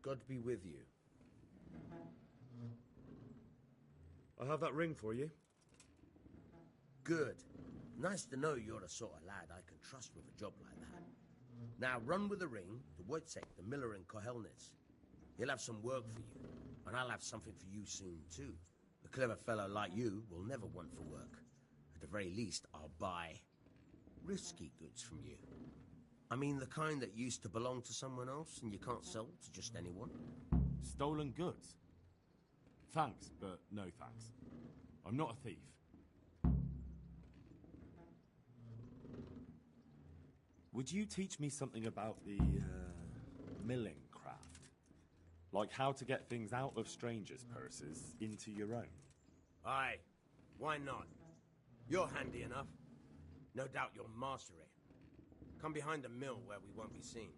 God be with you. I have that ring for you. Good. Nice to know you're the sort of lad I can trust with a job like that. Now run with the ring to Wojciech, the miller in Kohelnitz. He'll have some work for you, and I'll have something for you soon too. A clever fellow like you will never want for work. At the very least, I'll buy risky goods from you. I mean the kind that used to belong to someone else and you can't sell to just anyone. Stolen goods? Thanks, but no thanks. I'm not a thief. Would you teach me something about the, milling craft? Like how to get things out of strangers' purses into your own? Aye, why not? You're handy enough. No doubt you'll master it. Come behind the mill where we won't be seen.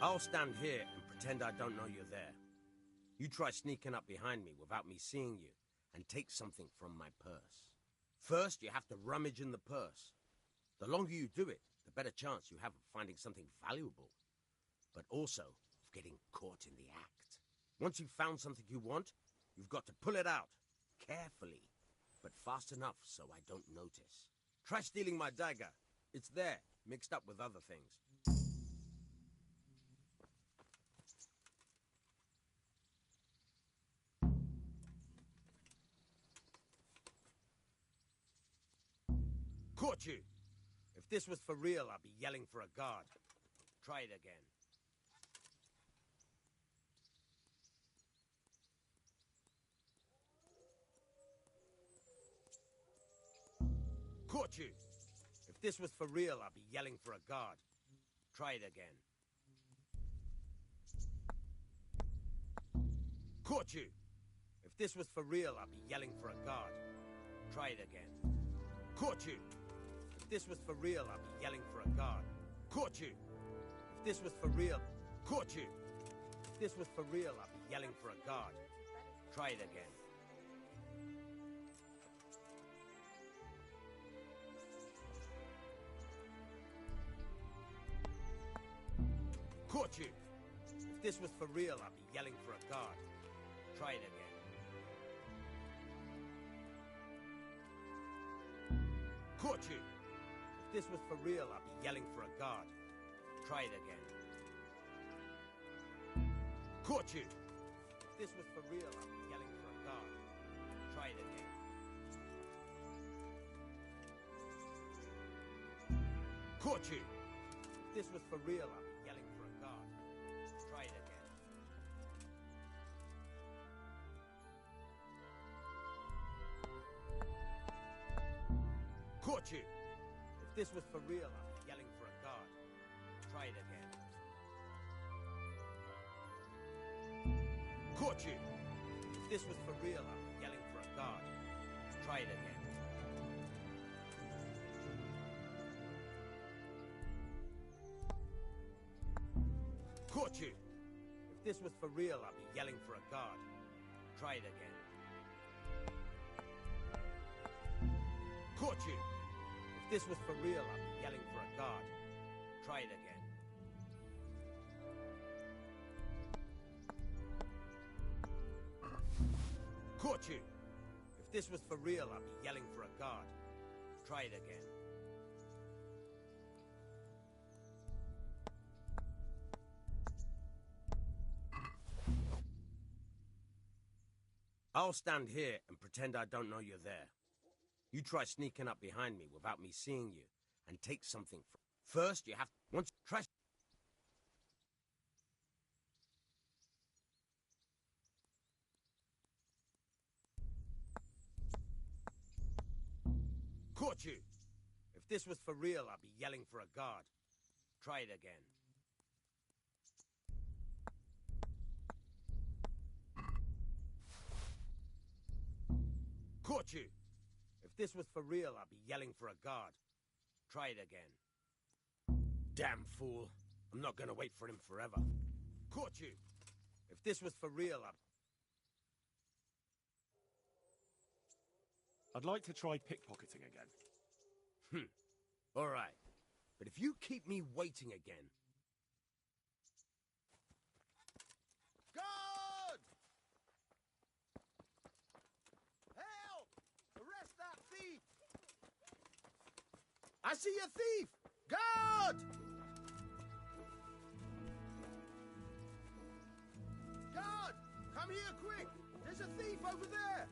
I'll stand here and pretend I don't know you're there. You try sneaking up behind me without me seeing you, and take something from my purse. First, you have to rummage in the purse. The longer you do it, the better chance you have of finding something valuable, but also of getting caught in the act. Once you've found something you want, you've got to pull it out, carefully, but fast enough so I don't notice. Try stealing my dagger. It's there, mixed up with other things. Caught you! If this was for real, I'd be yelling for a guard. Try it again. Caught you! If If this was for real, I'd be yelling for a guard. Try it again. Caught you! If this was for real, I'd be yelling for a guard. Try it again. Caught you! If this was for real, I'd be yelling for a guard. Caught you! If this was for real, caught you! If this was for real, I'd be yelling for a guard. Try it again. Caught you! If this was for real, I'd be yelling for a guard. Try it again. Caught you! If this was for real, I'd be yelling for a guard. Try it again. Caught you! If this was for real, I'd be yelling for a guard. Try it again. Caught you! If this was for real, I'd be yelling for a guard. Try it again. Caught you! If this was for real, I'd be yelling for a guard. Try it again. Caught you! If this was for real, I'd be yelling for a guard. Try it again. Caught you! If this was for real, I'd be yelling for a guard. Try it again. Caught you! If this was for real, I'd be yelling for a guard. Try it again. Caught you! If this was for real, I'd be yelling for a guard. Try it again. I'll stand here and pretend I don't know you're there. You try sneaking up behind me without me seeing you, and take something from... First, you have... Once... Try... Caught you! If this was for real, I'd be yelling for a guard. Try it again. Caught you! If this was for real, I'd be yelling for a guard. Try it again. Damn fool. I'm not gonna wait for him forever. Caught you! If this was for real, I'd like to try pickpocketing again. All right. But if you keep me waiting again... Guard! Help! Arrest that thief! I see a thief! Guard! Guard! Come here quick! There's a thief over there!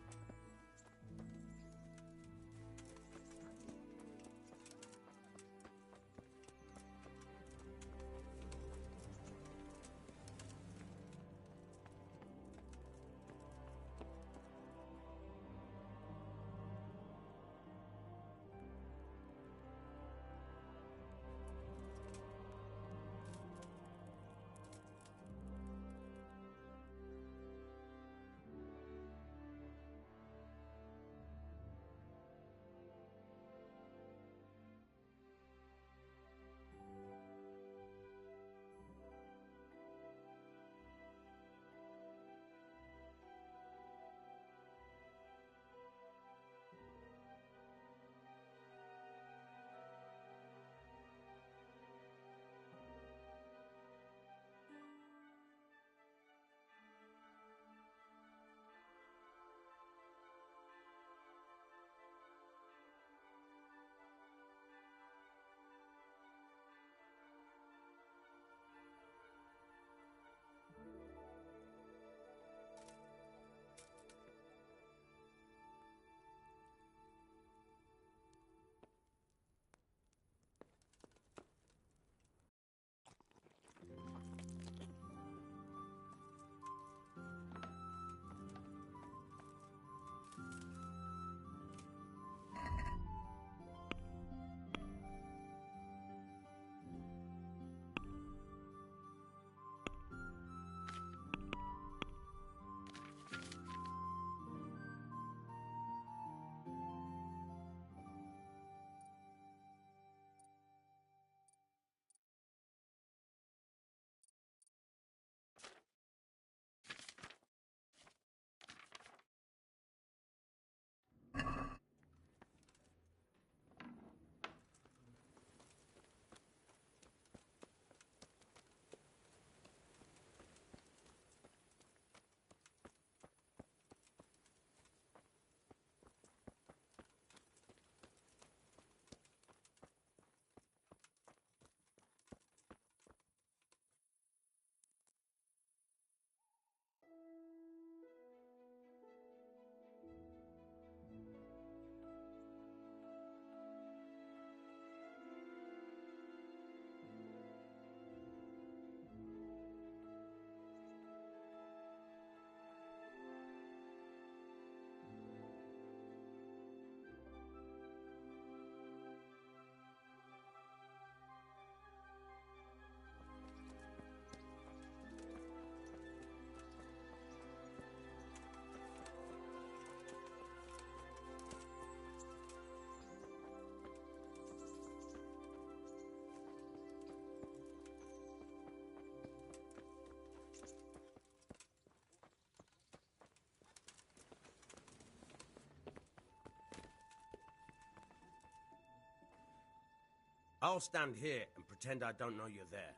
I'll stand here and pretend I don't know you're there.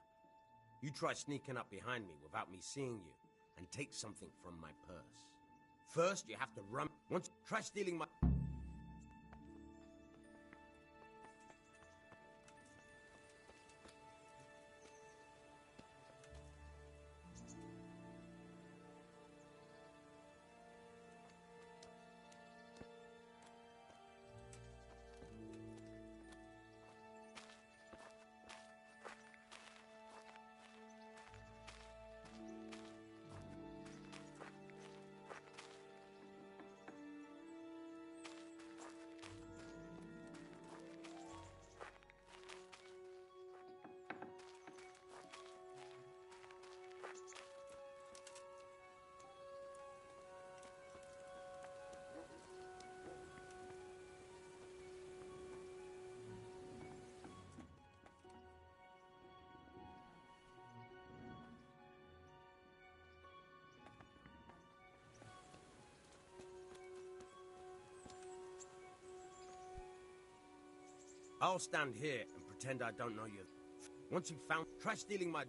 You try sneaking up behind me without me seeing you and take something from my purse. First, you have to run. Once, try stealing my... I'll stand here and pretend I don't know you. Once you've found... Try stealing my...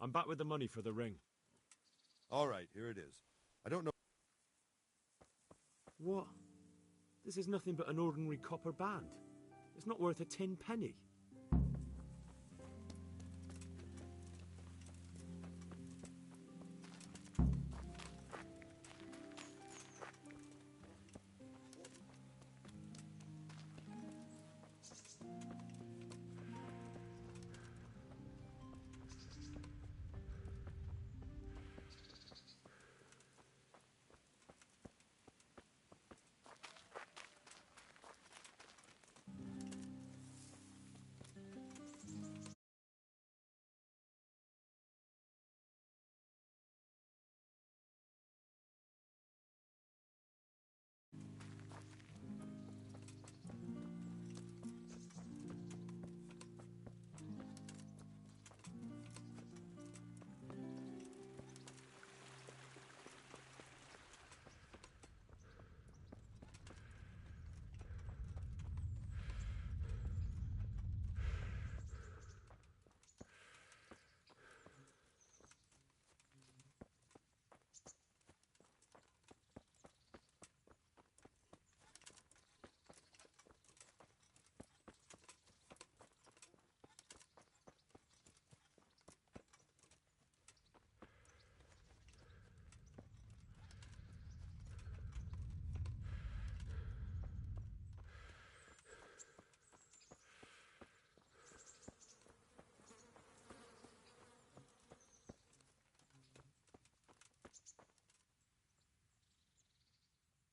I'm back with the money for the ring. All right, here it is. I don't know. What? This is nothing but an ordinary copper band. It's not worth a 10 penny.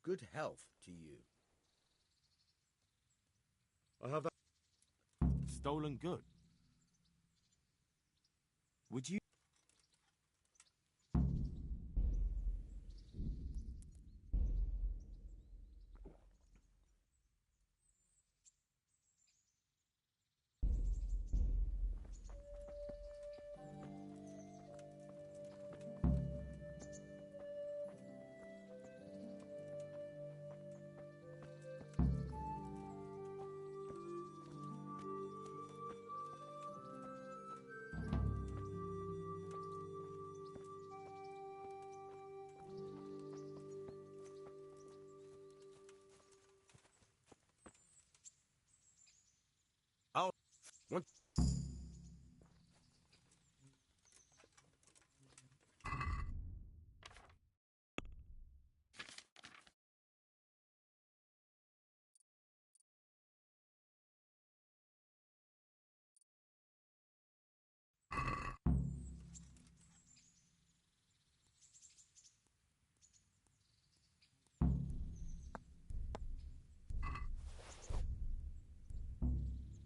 Good health to you. I have that. Stolen good. Would you... Oh, once.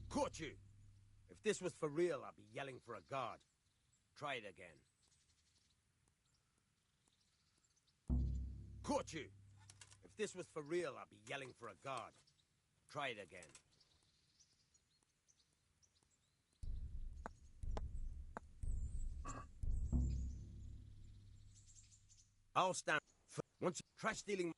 Caught you! If this was for real, I'd be yelling for a guard. Try it again. Caught you! If this was for real, I'd be yelling for a guard. Try it again. I'll stand for once you try stealing.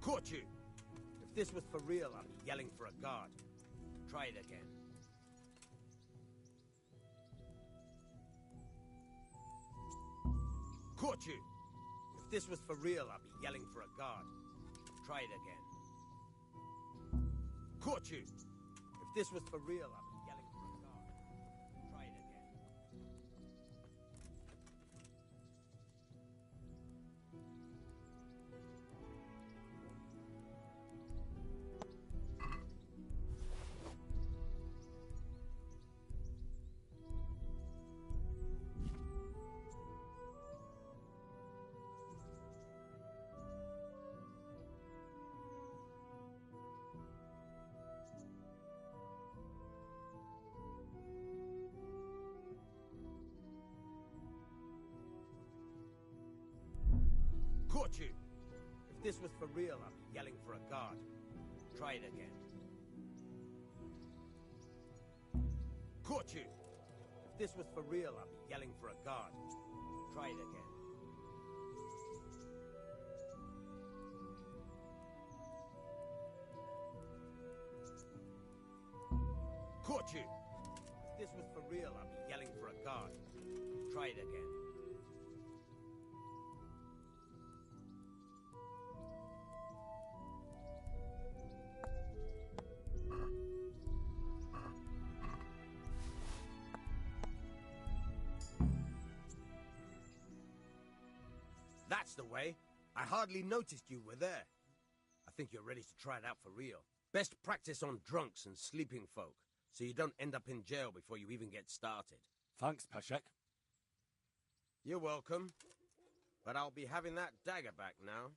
Caught you! If this was for real, I'd be yelling for a guard. Try it again. Caught you! If this was for real, I'd be yelling for a guard. Try it again. Caught you! If this was for real, I'd be yelling for a guard. Try it again. Caught you! If this was for real, I'd be yelling for a guard. Try it again. Caught you! If this was for real, I'd be yelling for a guard. Try it again. Caught you! If this was for real, I'd be yelling for a guard. Try it again. That's the way. I hardly noticed you were there. I think you're ready to try it out for real. Best practice on drunks and sleeping folk, so you don't end up in jail before you even get started. Thanks, Peshek. You're welcome. But I'll be having that dagger back now.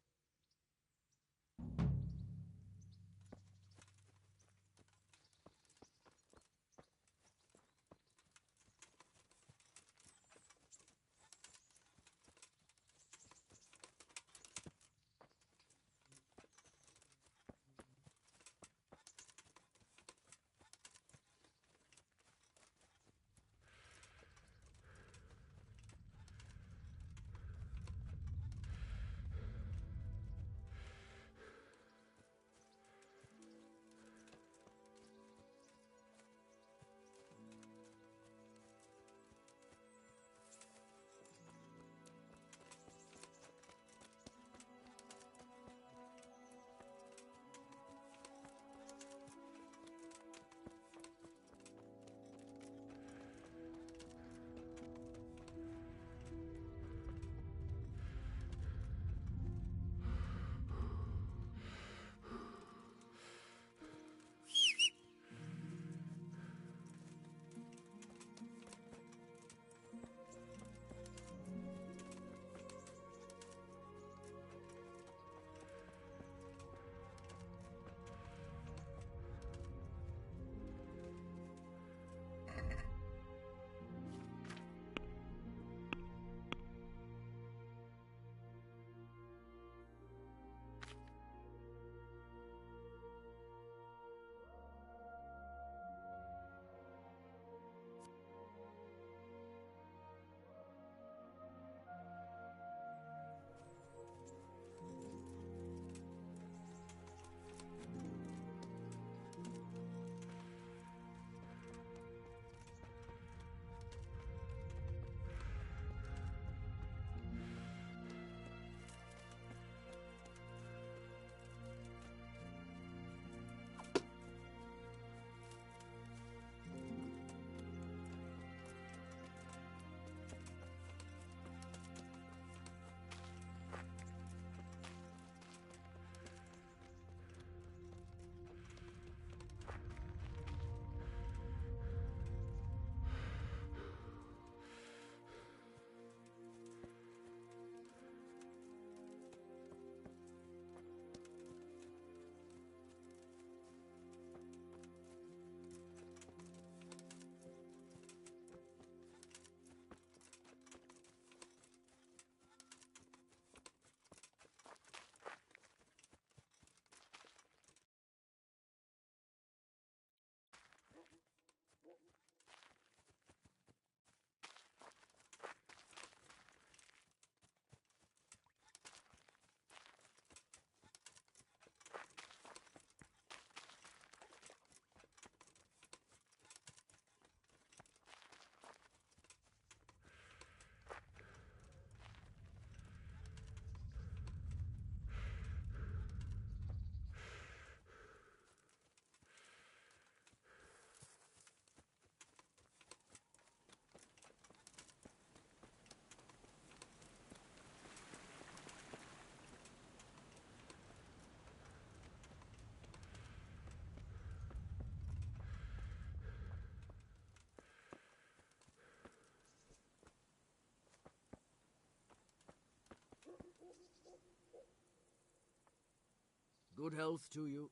Good health to you.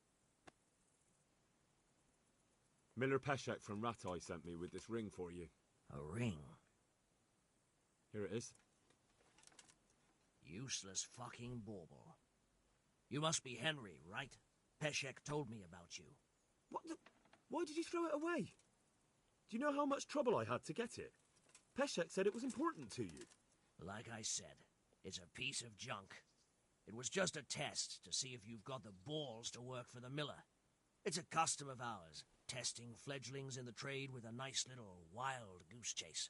Miller Peshek from Ratai sent me with this ring for you. A ring? Here it is. Useless fucking bauble. You must be Henry, right? Peshek told me about you. What the... Why did you throw it away? Do you know how much trouble I had to get it? Peshek said it was important to you. Like I said, it's a piece of junk. It was just a test to see if you've got the balls to work for the miller. It's a custom of ours, testing fledglings in the trade with a nice little wild goose chase.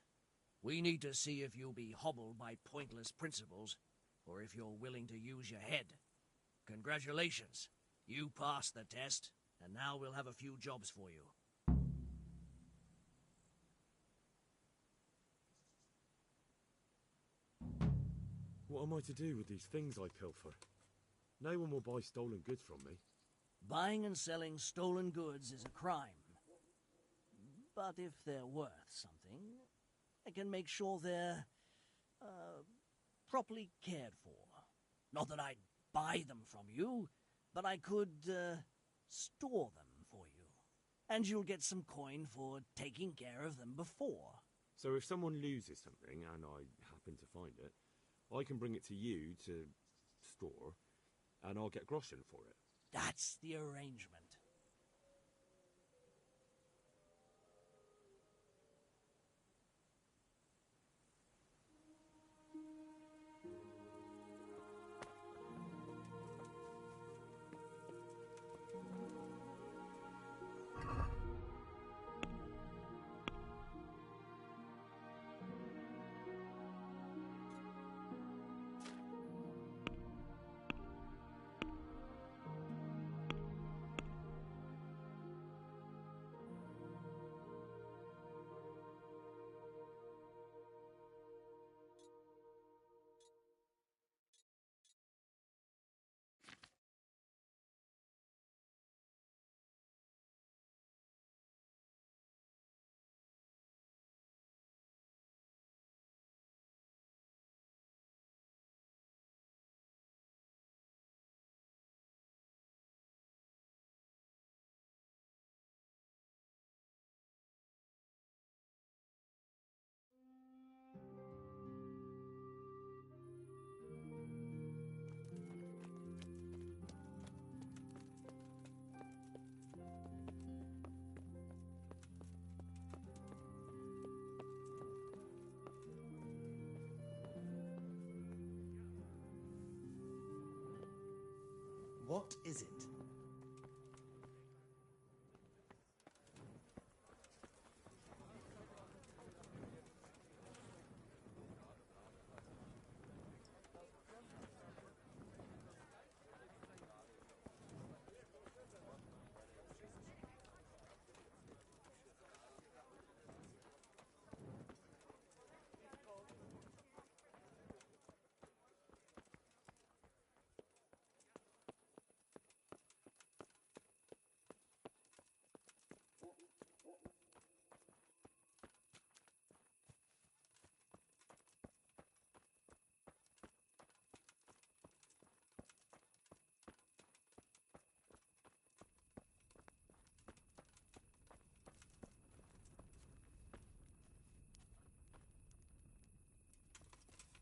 We need to see if you'll be hobbled by pointless principles, or if you're willing to use your head. Congratulations. You passed the test, and now we'll have a few jobs for you. What am I to do with these things I pilfer? No one will buy stolen goods from me. Buying and selling stolen goods is a crime. But if they're worth something, I can make sure they're, properly cared for. Not that I'd buy them from you, but I could, store them for you. And you'll get some coin for taking care of them before. So if someone loses something, and I happen to find it, I can bring it to you to store, and I'll get groschen for it. That's the arrangement. What is it?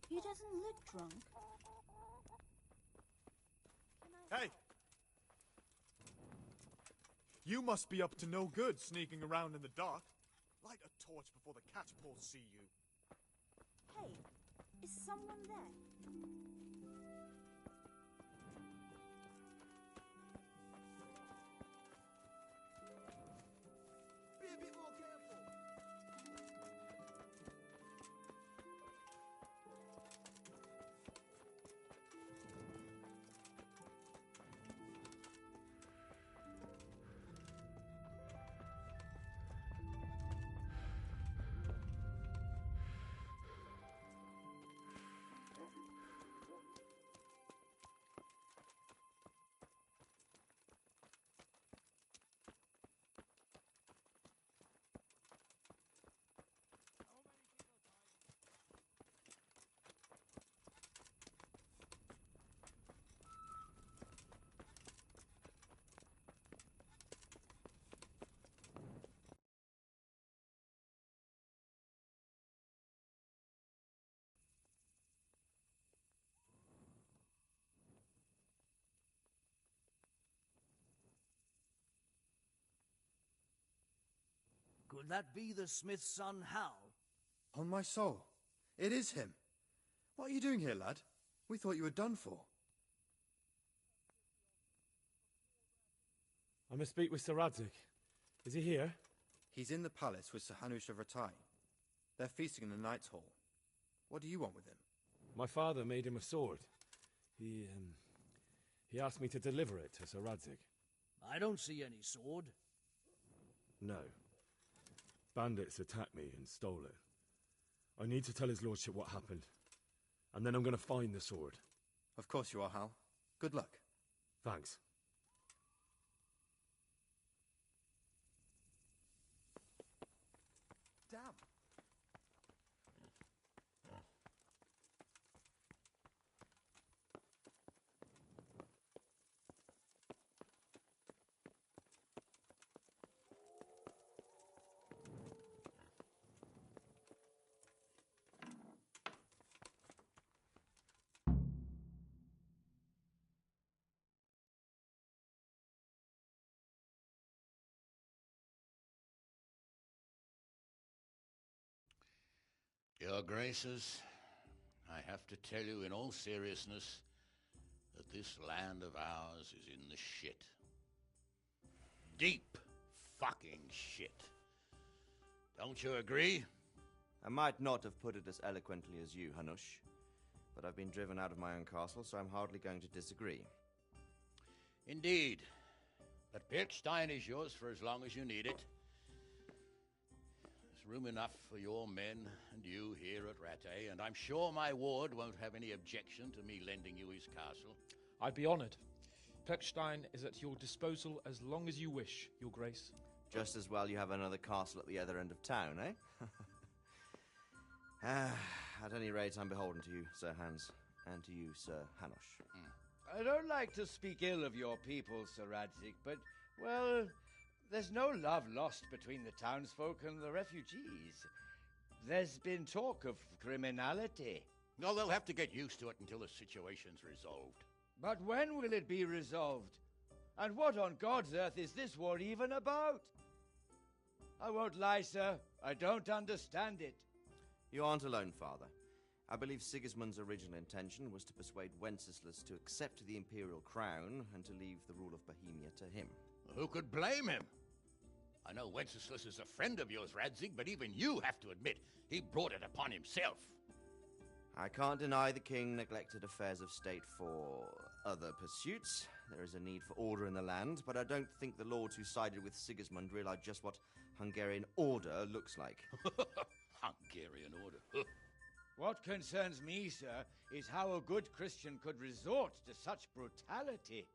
He doesn't look drunk. Hey! You must be up to no good sneaking around in the dark. Light a torch before the catchpolls see you. Hey, is someone there? Be a bit more careful. Could that be the smith's son, Hal? On my soul, it is him. What are you doing here, lad? We thought you were done for. I must speak with Sir Radzig. Is he here? He's in the palace with Sir Hanush of Rattay. They're feasting in the Knight's Hall. What do you want with him? My father made him a sword. He asked me to deliver it to Sir Radzig. I don't see any sword. No. Bandits attacked me and stole it. I need to tell his lordship what happened. And then I'm going to find the sword. Of course you are, Hal. Good luck. Thanks. Damn. Your Graces, I have to tell you in all seriousness that this land of ours is in the shit. Deep fucking shit. Don't you agree? I might not have put it as eloquently as you, Hanush, but I've been driven out of my own castle, so I'm hardly going to disagree. Indeed. But Birkstein is yours for as long as you need it. There's room enough for your men and you here at Rattay, and I'm sure my ward won't have any objection to me lending you his castle. I'd be honored. Pechstein is at your disposal as long as you wish, Your Grace. Just as well you have another castle at the other end of town, eh? At any rate, I'm beholden to you, Sir Hans, and to you, Sir Hanush. I don't like to speak ill of your people, Sir Radzig, but, well, there's no love lost between the townsfolk and the refugees. There's been talk of criminality. No, they'll have to get used to it until the situation's resolved. But when will it be resolved? And what on God's earth is this war even about? I won't lie, sir. I don't understand it. You aren't alone, Father. I believe Sigismund's original intention was to persuade Wenceslas to accept the imperial crown and to leave the rule of Bohemia to him. Who could blame him? I know Wenceslas is a friend of yours, Radzig, but even you have to admit he brought it upon himself. I can't deny the king neglected affairs of state for other pursuits. There is a need for order in the land, but I don't think the lords who sided with Sigismund realize just what Hungarian order looks like. Hungarian order? What concerns me, sir, is how a good Christian could resort to such brutality.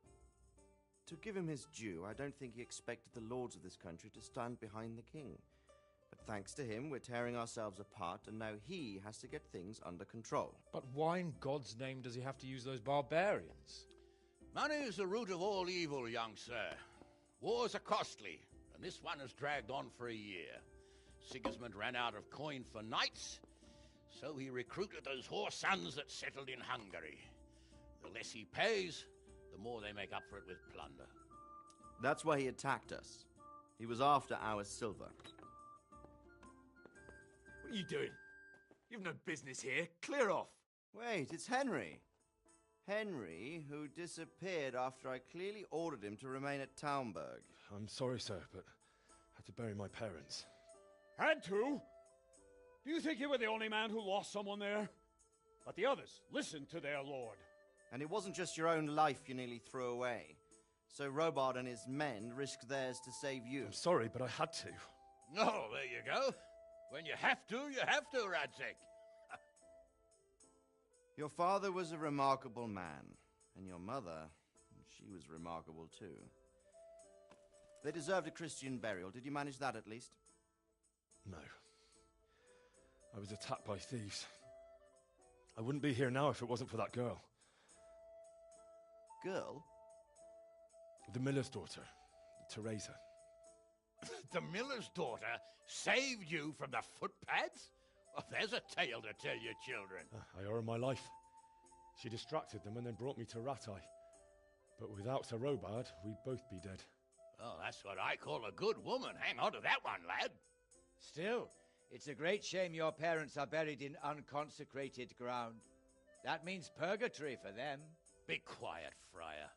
To give him his due, I don't think he expected the lords of this country to stand behind the king. But thanks to him, we're tearing ourselves apart, and now he has to get things under control. But why in God's name does he have to use those barbarians? Money is the root of all evil, young sir. Wars are costly, and this one has dragged on for a year. Sigismund ran out of coin for knights, so he recruited those whore sons that settled in Hungary. The less he pays, the more they make up for it with plunder. That's why he attacked us. He was after our silver. What are you doing? You've no business here. Clear off. Wait, it's Henry. Henry, who disappeared after I clearly ordered him to remain at Townburg. I'm sorry, sir, but I had to bury my parents. Had to? Do you think you were the only man who lost someone there? But the others listened to their lord. And it wasn't just your own life you nearly threw away. So Robard and his men risked theirs to save you. I'm sorry, but I had to. Oh, there you go. When you have to, Radzig. Your father was a remarkable man, and your mother, she was remarkable too. They deserved a Christian burial. Did you manage that at least? No. I was attacked by thieves. I wouldn't be here now if it wasn't for that girl. Girl? The miller's daughter, Teresa. The miller's daughter saved you from the footpads? Well, there's a tale to tell your children. I owe her my life. She distracted them and then brought me to Rattay. But without Sir Robard, we'd both be dead. Oh, that's what I call a good woman. Hang on to that one, lad. Still, it's a great shame your parents are buried in unconsecrated ground. That means purgatory for them. Be quiet, Friar.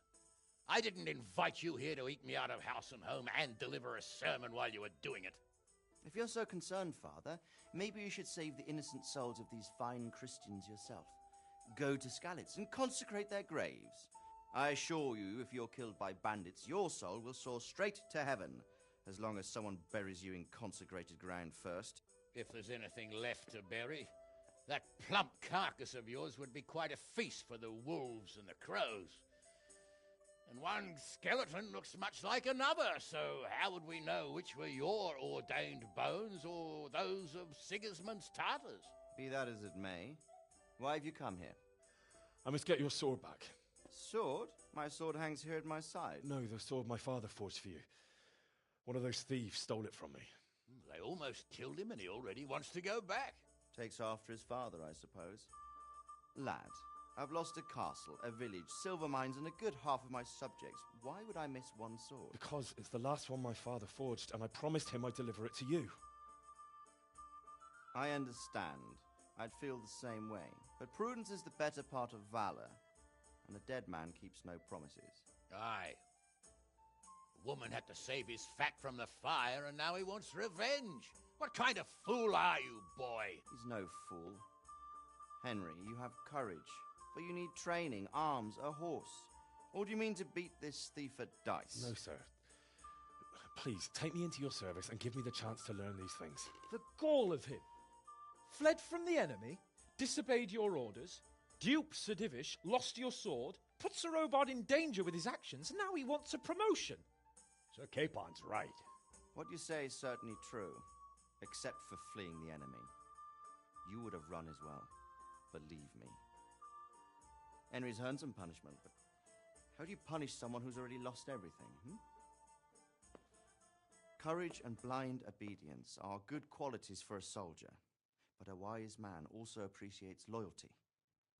I didn't invite you here to eat me out of house and home and deliver a sermon while you were doing it. If you're so concerned, Father, maybe you should save the innocent souls of these fine Christians yourself. Go to Skalitz and consecrate their graves. I assure you, if you're killed by bandits, your soul will soar straight to heaven, as long as someone buries you in consecrated ground first. If there's anything left to bury, that plump carcass of yours would be quite a feast for the wolves and the crows. And one skeleton looks much like another, so how would we know which were your ordained bones or those of Sigismund's Tartars? Be that as it may, why have you come here? I must get your sword back. Sword? My sword hangs here at my side. No, the sword my father forged for you. One of those thieves stole it from me. They almost killed him and he already wants to go back. Takes after his father, I suppose. Lad, I've lost a castle, a village, silver mines, and a good half of my subjects. Why would I miss one sword? Because it's the last one my father forged, and I promised him I'd deliver it to you. I understand. I'd feel the same way. But prudence is the better part of valor, and a dead man keeps no promises. Aye. The woman had to save his fat from the fire, and now he wants revenge. What kind of fool are you, boy? He's no fool. Henry, you have courage, but you need training, arms, a horse. Or do you mean to beat this thief at dice? No, sir. Please, take me into your service and give me the chance to learn these things. The gall of him. Fled from the enemy, disobeyed your orders, duped Sir Divish, lost your sword, put Sir Robard in danger with his actions, and now he wants a promotion. Sir Capon's right. What you say is certainly true, except for fleeing the enemy. You would have run as well, believe me. Henry's earned some punishment, but how do you punish someone who's already lost everything, Courage and blind obedience are good qualities for a soldier, but a wise man also appreciates loyalty,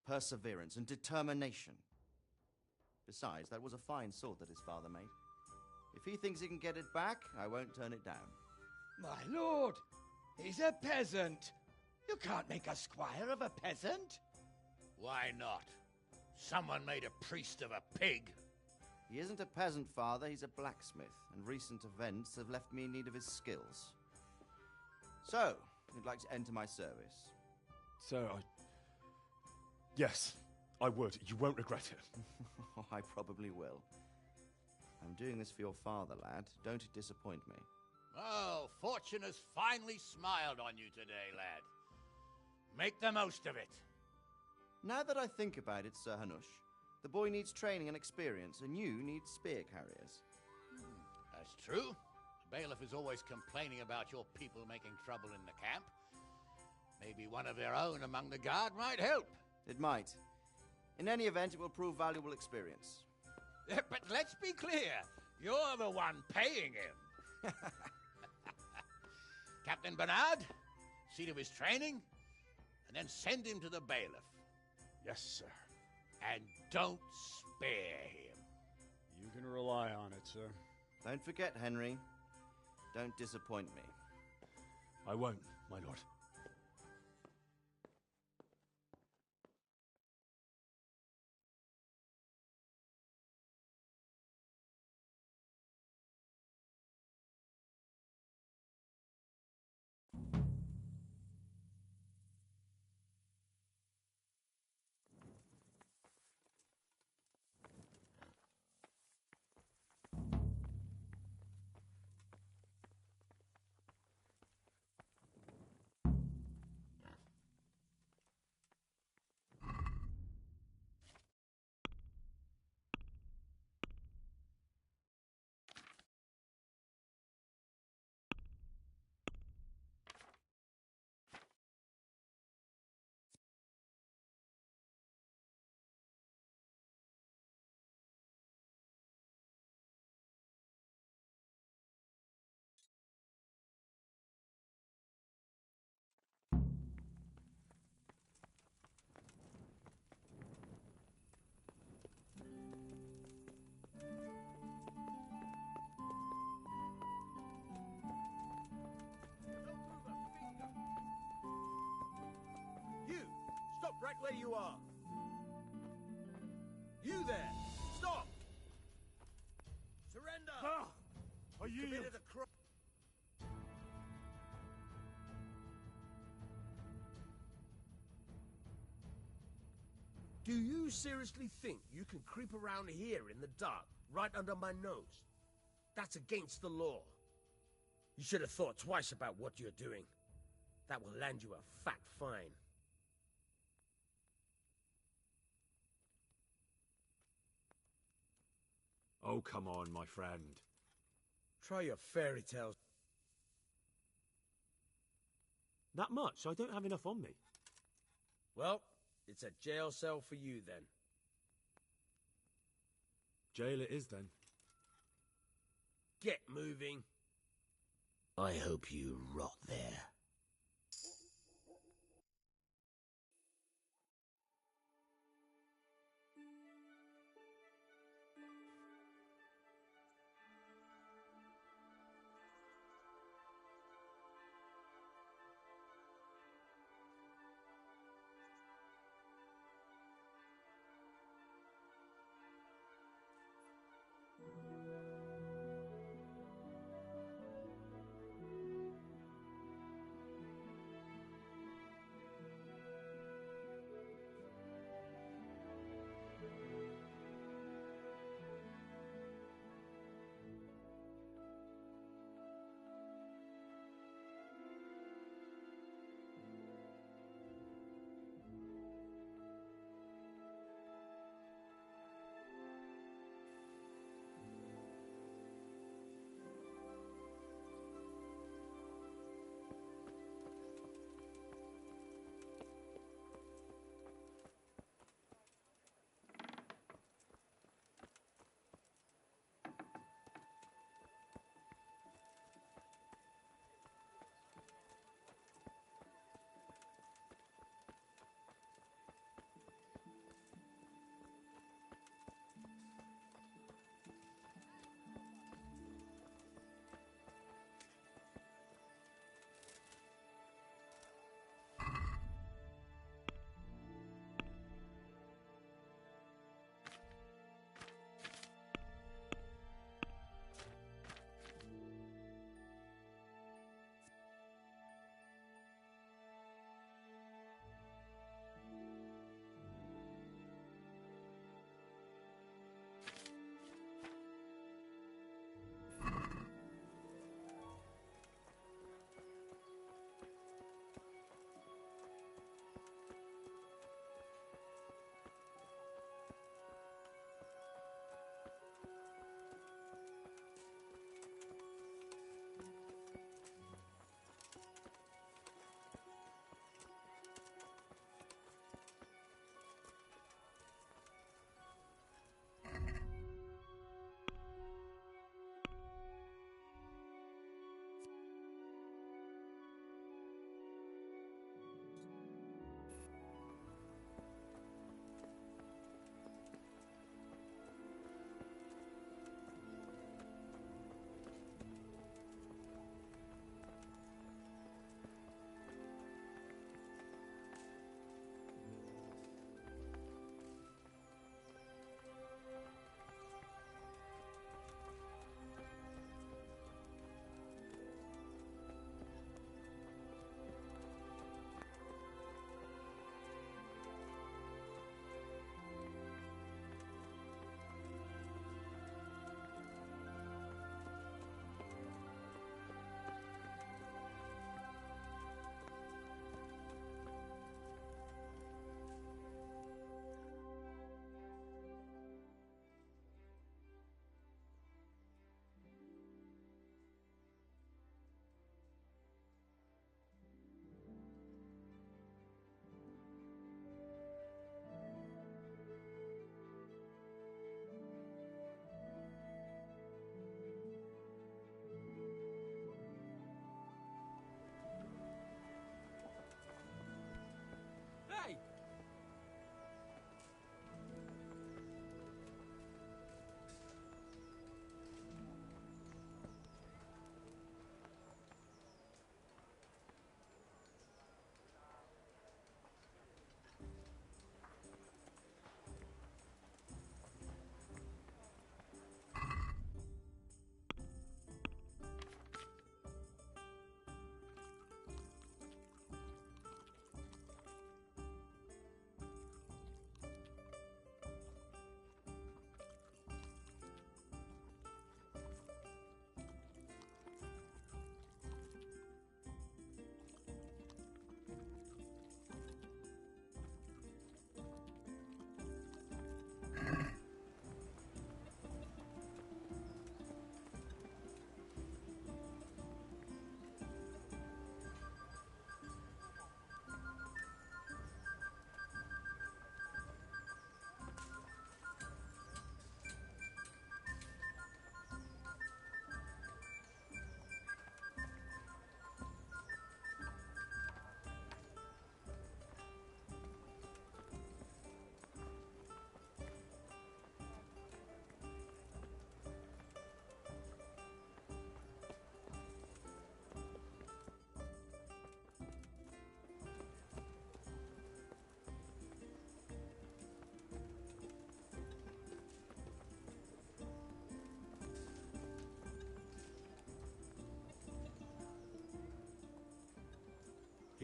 perseverance, and determination. Besides, that was a fine sword that his father made. If he thinks he can get it back, I won't turn it down. My lord, he's a peasant. You can't make a squire of a peasant. Why not? Someone made a priest of a pig. He isn't a peasant, Father. He's a blacksmith, and recent events have left me in need of his skills. So, you'd like to enter my service? Sir, Yes, I would. You won't regret it. I probably will. I'm doing this for your father, lad. Don't disappoint me. Oh, fortune has finally smiled on you today, lad. Make the most of it. Now that I think about it, Sir Hanush, the boy needs training and experience, and you need spear carriers. That's true. The bailiff is always complaining about your people making trouble in the camp. Maybe one of their own among the guard might help. It might. In any event, it will prove valuable experience. But let's be clear. You're the one paying him. Captain Bernard, see to his training, and then send him to the bailiff. Yes, sir. And don't spare him. You can rely on it, sir. Don't forget, Henry. Don't disappoint me. I won't, my lord. Right where you are. You there! Stop! Surrender! Ah! I You yield. committed a crime. Do you seriously think you can creep around here in the dark, right under my nose? That's against the law. You should have thought twice about what you're doing. That will land you a fat fine. Oh, come on, my friend. Try your fairy tales. That much? I don't have enough on me. Well, it's a jail cell for you then. Jail it is then. Get moving. I hope you rot there.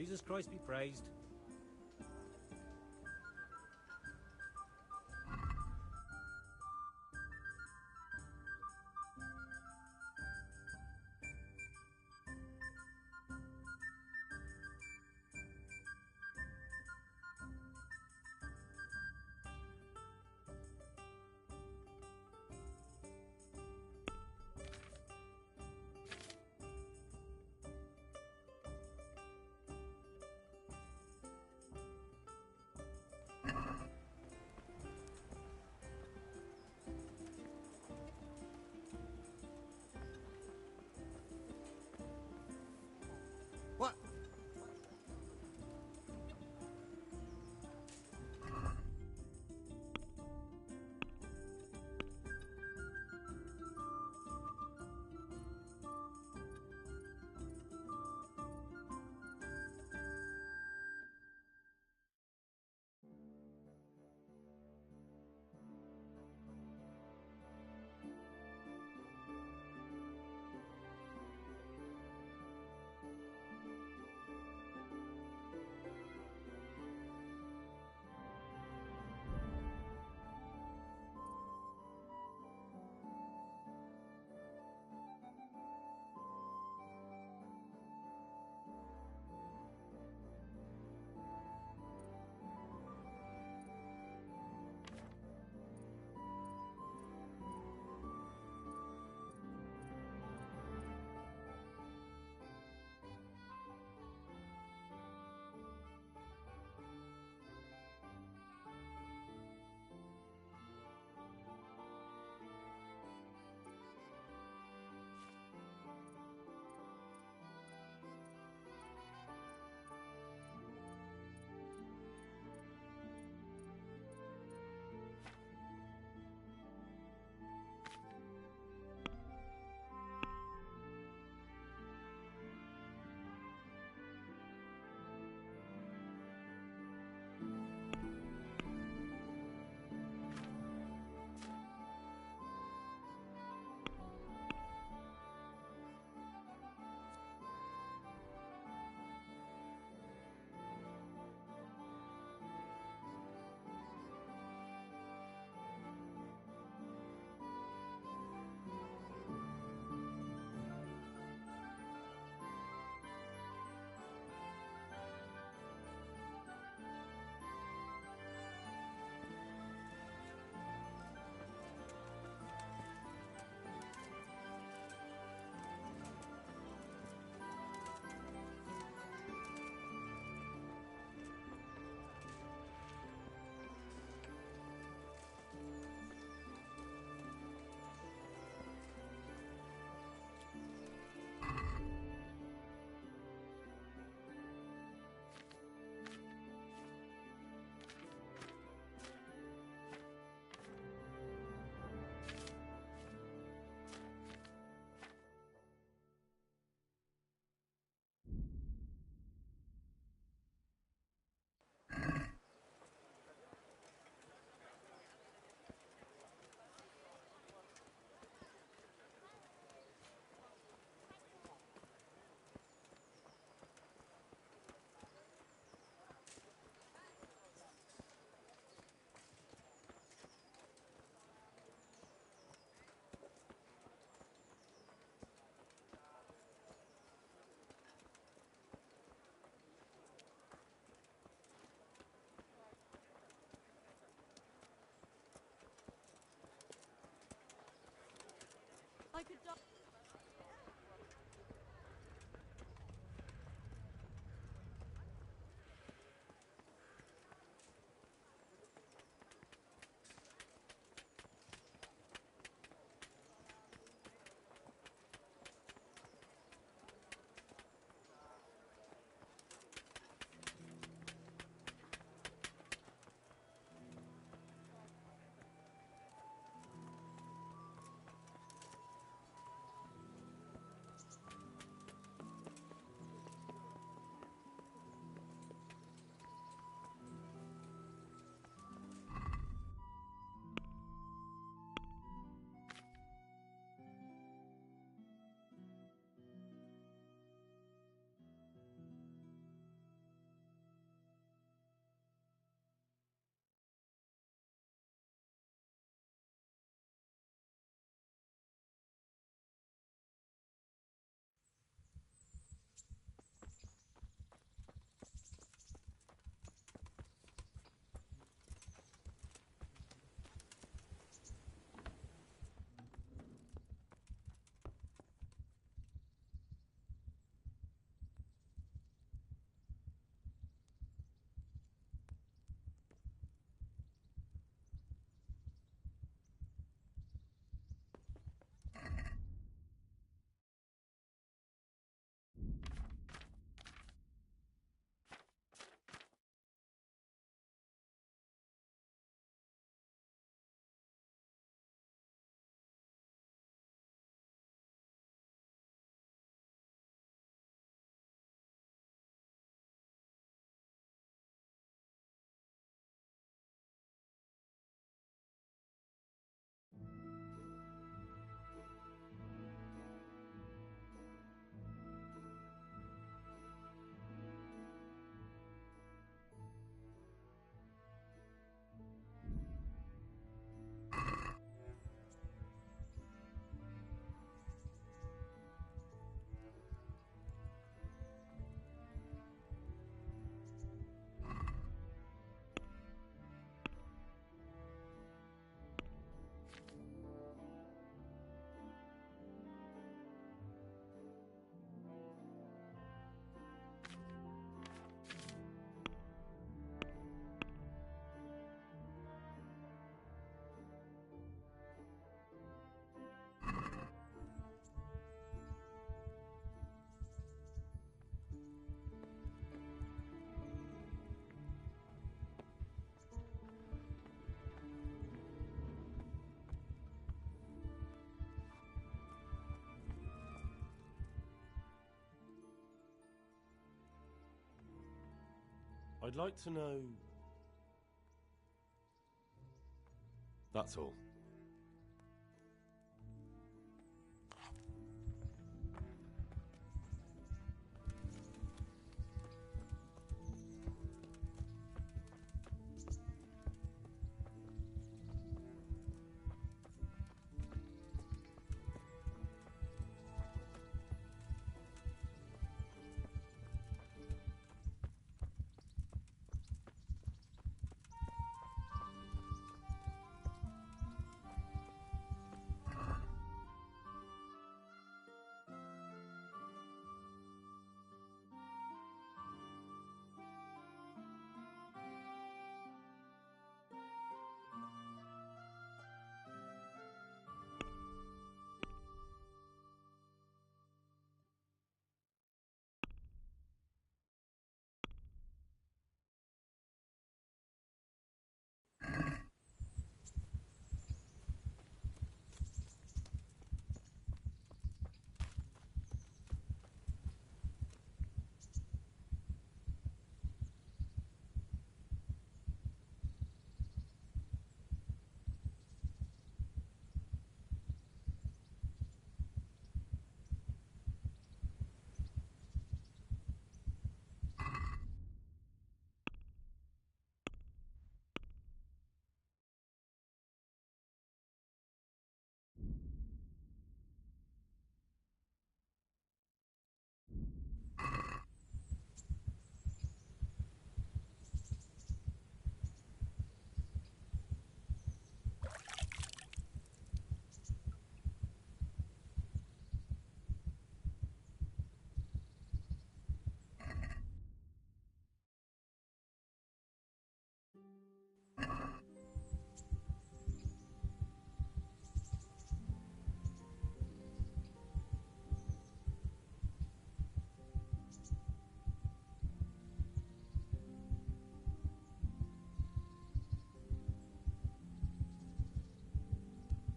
Jesus Christ be praised. What? I could die. I'd like to know... That's all.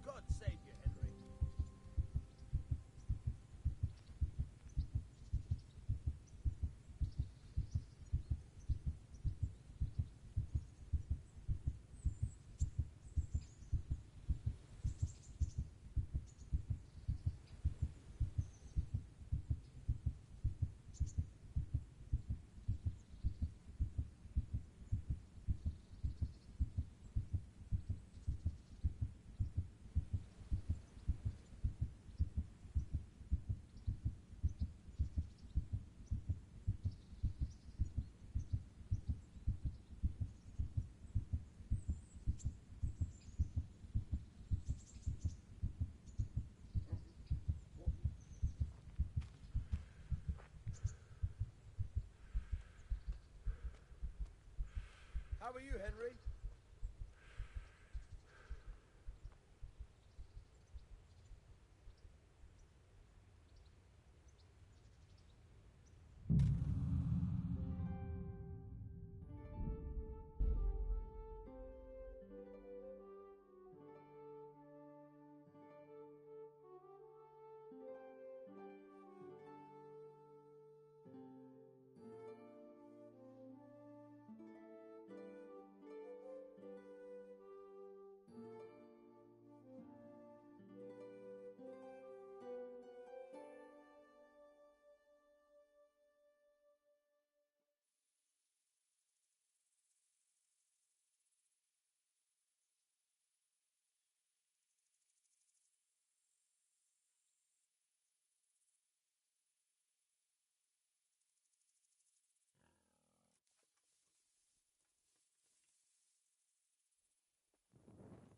God save you, Henry. How are you, Henry?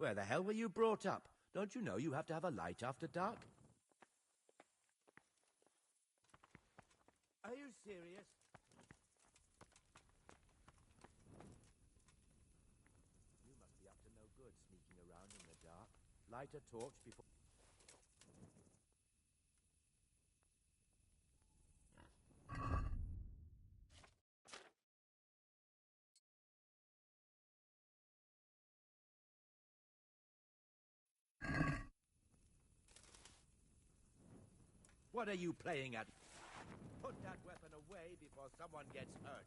Where the hell were you brought up? Don't you know you have to have a light after dark? Are you serious? You must be up to no good sneaking around in the dark. Light a torch before... What are you playing at? Put that weapon away before someone gets hurt.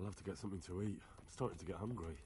I'll have to get something to eat. I'm starting to get hungry.